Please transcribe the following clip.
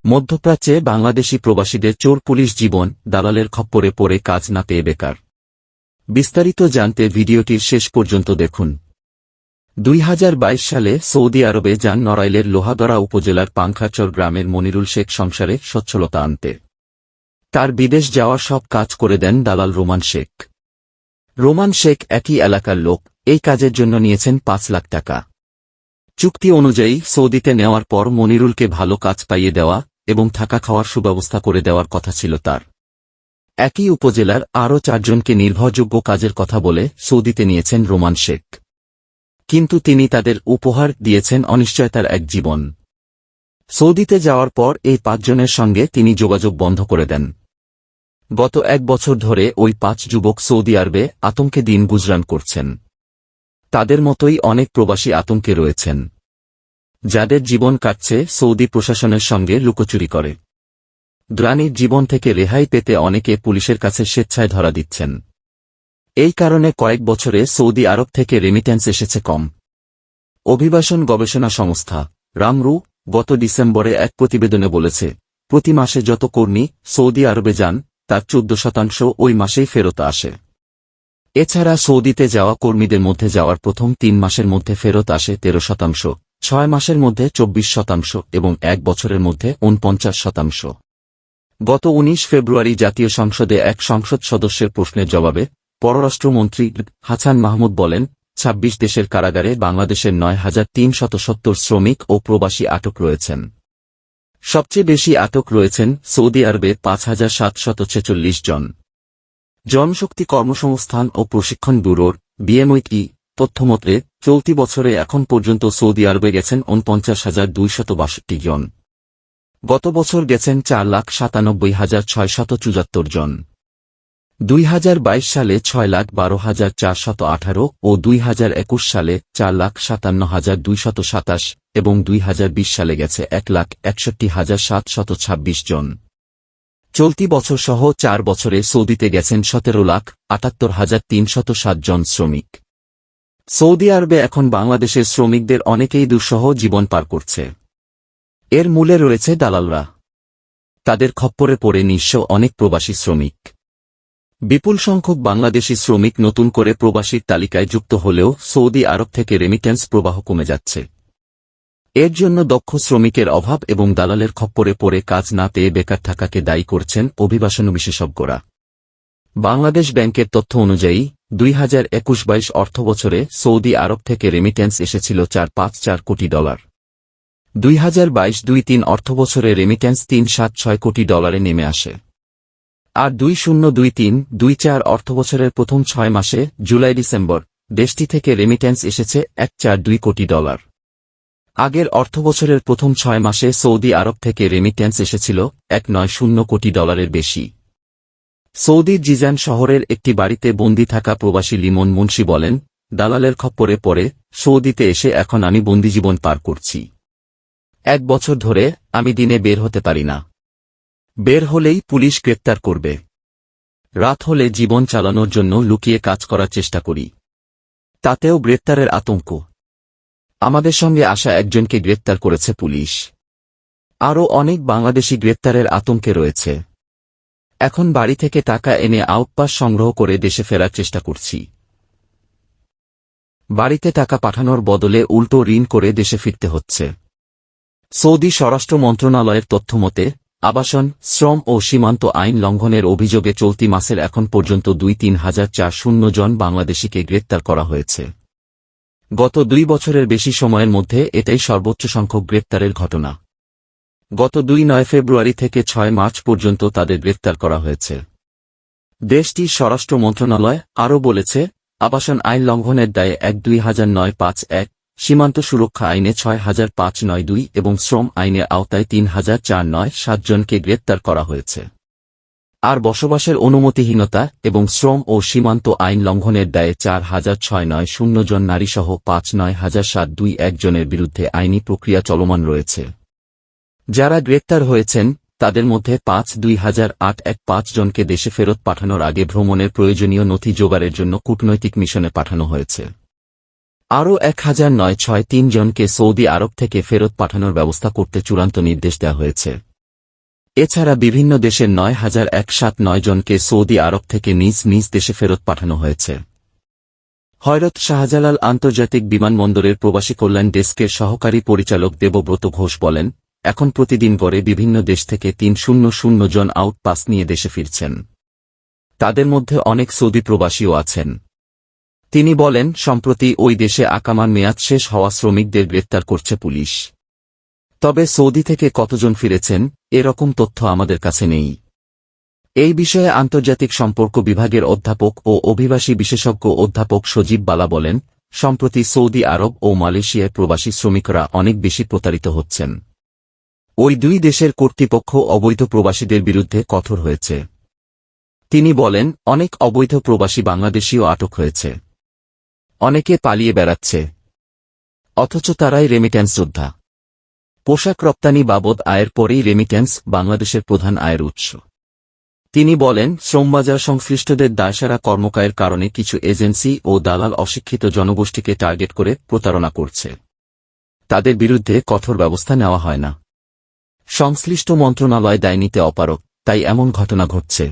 মধ্যপ্রাচ্যে বাংলাদেশি প্রবাসীদের চোর পুলিশ জীবন দালালের খপ্পরে পড়ে কাজ না পেয়ে বেকার। বিস্তারিত জানতে ভিডিওটির শেষ পর্যন্ত দেখুন। 2022 সালে সৌদি আরবে যান নড়াইলের লোহাগড়া উপজেলার পাংখাচর গ্রামের মনিরুল শেখ সংসারে সচ্ছলতা আনতে। তার বিদেশ যাওয়ার সব কাজ করে দেন দালাল রোমান শেখ। রোমান শেখ একই এলাকার লোক, এই কাজের জন্য নিয়েছেন 5 লাখ টাকা। চুক্তি অনুযায়ী সৌদিতে নেওয়ার পর মনিরুলকে ভালো কাজ পাইয়ে দেওয়া এবং থাকা খাওয়ার সুব্যবস্থা করে দেওয়ার কথা ছিল তার। একই উপজেলার আরও 4 জনকে নির্ভরযোগ্য কাজের কথা বলে সৌদিতে নিয়েছেন রোমান শেখ, কিন্তু তিনি তাদের উপহার দিয়েছেন অনিশ্চয়তার এক জীবন। সৌদিতে যাওয়ার পর এই 5 জনের সঙ্গে তিনি যোগাযোগ বন্ধ করে দেন। গত 1 বছর ধরে ওই 5 যুবক সৌদি আরবে আতঙ্কে দিন গুজরান করছেন। তাদের মতোই অনেক প্রবাসী আতঙ্কে রয়েছেন, যাদের জীবন কাটছে সৌদি প্রশাসনের সঙ্গে লুকোচুরি করে। গ্রানীর জীবন থেকে রেহাই পেতে অনেকে পুলিশের কাছে স্বেচ্ছায় ধরা দিচ্ছেন। এই কারণে কয়েক বছরে সৌদি আরব থেকে রেমিট্যান্স এসেছে কম। অভিবাসন গবেষণা সংস্থা রামরু গত ডিসেম্বরে এক প্রতিবেদনে বলেছে, প্রতি মাসে যত কর্মী সৌদি আরবে যান তার 14% ওই মাসেই ফেরত আসে। এছাড়া সৌদিতে যাওয়া কর্মীদের মধ্যে যাওয়ার প্রথম 3 মাসের মধ্যে ফেরত আসে 13%, 6 মাসের মধ্যে 24% এবং 1 বছরের মধ্যে 49%। গত 19 ফেব্রুয়ারি জাতীয় সংসদে এক সংসদ সদস্যের প্রশ্নের জবাবে পররাষ্ট্রমন্ত্রী হাসান মাহমুদ বলেন, 26 দেশের কারাগারে বাংলাদেশের 9,370 শ্রমিক ও প্রবাসী আটক রয়েছেন। সবচেয়ে বেশি আটক রয়েছেন সৌদি আরবে 5,746 জন। জনশক্তি কর্মসংস্থান ও প্রশিক্ষণ ব্যুরোর বিএমওইটি তথ্যমতে চলতি বছরে এখন পর্যন্ত সৌদি আরবে গেছেন 49,262 জন। গত বছর গেছেন 4,97,674 জন। 2022 সালে 6,12,418 ও 2021 সালে 4,57,227 এবং 2020 সালে গেছে 1,61,726 জন। চলতি বছর সহ 4 বছরে সৌদিতে গেছেন 17,78,307 জন শ্রমিক। সৌদি আরবে এখন বাংলাদেশের শ্রমিকদের অনেকেই দুঃসহ জীবন পার করছে। এর মূলে রয়েছে দালালরা। তাদের খপ্পরে পড়ে নিঃস্ব অনেক প্রবাসী শ্রমিক। বিপুল সংখ্যক বাংলাদেশি শ্রমিক নতুন করে প্রবাসীর তালিকায় যুক্ত হলেও সৌদি আরব থেকে রেমিট্যান্স প্রবাহ কমে যাচ্ছে। এর জন্য দক্ষ শ্রমিকের অভাব এবং দালালের খপ্পরে পড়ে কাজ না পেয়ে বেকার থাকাকে দায়ী করছেন অভিবাসন বিশেষজ্ঞরা। বাংলাদেশ ব্যাংকের তথ্য অনুযায়ী 2021-22 অর্থবছরে সৌদি আরব থেকে রেমিট্যান্স এসেছিল $454 কোটি। 2022-23 অর্থবছরে রেমিট্যান্স $376 কোটি নেমে আসে। আর 2023-24 অর্থবছরের প্রথম 6 মাসে জুলাই-ডিসেম্বর দেশটি থেকে রেমিট্যান্স এসেছে $142 কোটি। আগের অর্থবছরের প্রথম 6 মাসে সৌদি আরব থেকে রেমিট্যান্স এসেছিল $190 কোটি বেশি। সৌদির জিজান শহরের একটি বাড়িতে বন্দী থাকা প্রবাসী লিমন মুন্সি বলেন, দালালের খপ্পরে পড়ে সৌদিতে এসে এখন আমি বন্দিজীবন পার করছি। 1 বছর ধরে আমি দিনে বের হতে পারি না। বের হলেই পুলিশ গ্রেপ্তার করবে। রাত হলে জীবন চালানোর জন্য লুকিয়ে কাজ করার চেষ্টা করি, তাতেও গ্রেপ্তারের আতঙ্ক। আমাদের সঙ্গে আসা একজনকে গ্রেপ্তার করেছে পুলিশ। আরও অনেক বাংলাদেশি গ্রেপ্তারের আতঙ্কে রয়েছে। এখন বাড়ি থেকে টাকা এনে আউটপাস সংগ্রহ করে দেশে ফেরার চেষ্টা করছি। বাড়িতে টাকা পাঠানোর বদলে উল্টো ঋণ করে দেশে ফিরতে হচ্ছে। সৌদি স্বরাষ্ট্র মন্ত্রণালয়ের তথ্যমতে আবাসন, শ্রম ও সীমান্ত আইন লঙ্ঘনের অভিযোগে চলতি মাসের এখন পর্যন্ত 2-3,400 জন বাংলাদেশিকে গ্রেপ্তার করা হয়েছে। গত 2 বছরের বেশি সময়ের মধ্যে এটাই সর্বোচ্চ সংখ্যক গ্রেপ্তারের ঘটনা। গত 2 ফেব্রুয়ারি থেকে 6 মার্চ পর্যন্ত তাদের গ্রেপ্তার করা হয়েছে। দেশটির স্বরাষ্ট্র মন্ত্রণালয় আরও বলেছে, আবাসন আইন লঙ্ঘনের দায়ে 1-2009-51, সীমান্ত সুরক্ষা আইনে 6,592 এবং শ্রম আইনের আওতায় 3,497 জনকে গ্রেপ্তার করা হয়েছে। আর বসবাসের অনুমতিহীনতা এবং শ্রম ও সীমান্ত আইন লঙ্ঘনের দায়ে 4,690 জন নারীসহ 5,9,721 জনের বিরুদ্ধে আইনি প্রক্রিয়া চলমান রয়েছে। যারা গ্রেপ্তার হয়েছেন তাদের মধ্যে 5,2008-15 জনকে দেশে ফেরত পাঠানোর আগে ভ্রমণের প্রয়োজনীয় নথি জোগাড়ের জন্য কূটনৈতিক মিশনে পাঠানো হয়েছে। আরও 1,963 জনকে সৌদি আরব থেকে ফেরত পাঠানোর ব্যবস্থা করতে চূড়ান্ত নির্দেশ দেওয়া হয়েছে। এছাড়া বিভিন্ন দেশের ৯,১০৭ জনকে সৌদি আরব থেকে নিজ নিজ দেশে ফেরত পাঠানো হয়েছে। হযরত শাহজালাল আন্তর্জাতিক বিমানবন্দরের প্রবাসী কল্যাণ ডেস্কের সহকারী পরিচালক দেবব্রত ঘোষ বলেন, এখন প্রতিদিন গড়ে বিভিন্ন দেশ থেকে ৩০০ জন আউট পাস নিয়ে দেশে ফিরছেন। তাদের মধ্যে অনেক সৌদি প্রবাসীও আছেন। তিনি বলেন, সম্প্রতি ওই দেশে আকামার মেয়াদ শেষ হওয়া শ্রমিকদের গ্রেপ্তার করছে পুলিশ। তবে সৌদি থেকে কতজন ফিরেছেন এরকম তথ্য আমাদের কাছে নেই। এই বিষয়ে আন্তর্জাতিক সম্পর্ক বিভাগের অধ্যাপক ও অভিবাসী বিশেষজ্ঞ অধ্যাপক সজীব বালা বলেন, সম্প্রতি সৌদি আরব ও মালয়েশিয়ায় প্রবাসী শ্রমিকরা অনেক বেশি প্রতারিত হচ্ছেন। ওই দুই দেশের কর্তৃপক্ষ অবৈধ প্রবাসীদের বিরুদ্ধে কঠোর হয়েছে। তিনি বলেন, অনেক অবৈধ প্রবাসী বাংলাদেশীও আটক হয়েছে। অনেকে পালিয়ে বেড়াচ্ছে, অথচ তারাই রেমিট্যান্স যোদ্ধা। পোশাক রপ্তানি বাবদ আয়ের পরেই রেমিট্যান্স বাংলাদেশের প্রধান আয়ের উৎস। তিনি বলেন, শ্রমবাজার সংশ্লিষ্টদের দায়সারা কর্মকায়ের কারণে কিছু এজেন্সি ও দালাল অশিক্ষিত জনগোষ্ঠীকে টার্গেট করে প্রতারণা করছে। তাদের বিরুদ্ধে কঠোর ব্যবস্থা নেওয়া হয় না। সংশ্লিষ্ট মন্ত্রণালয় দায় নিতে অপারগ, তাই এমন ঘটনা ঘটছে।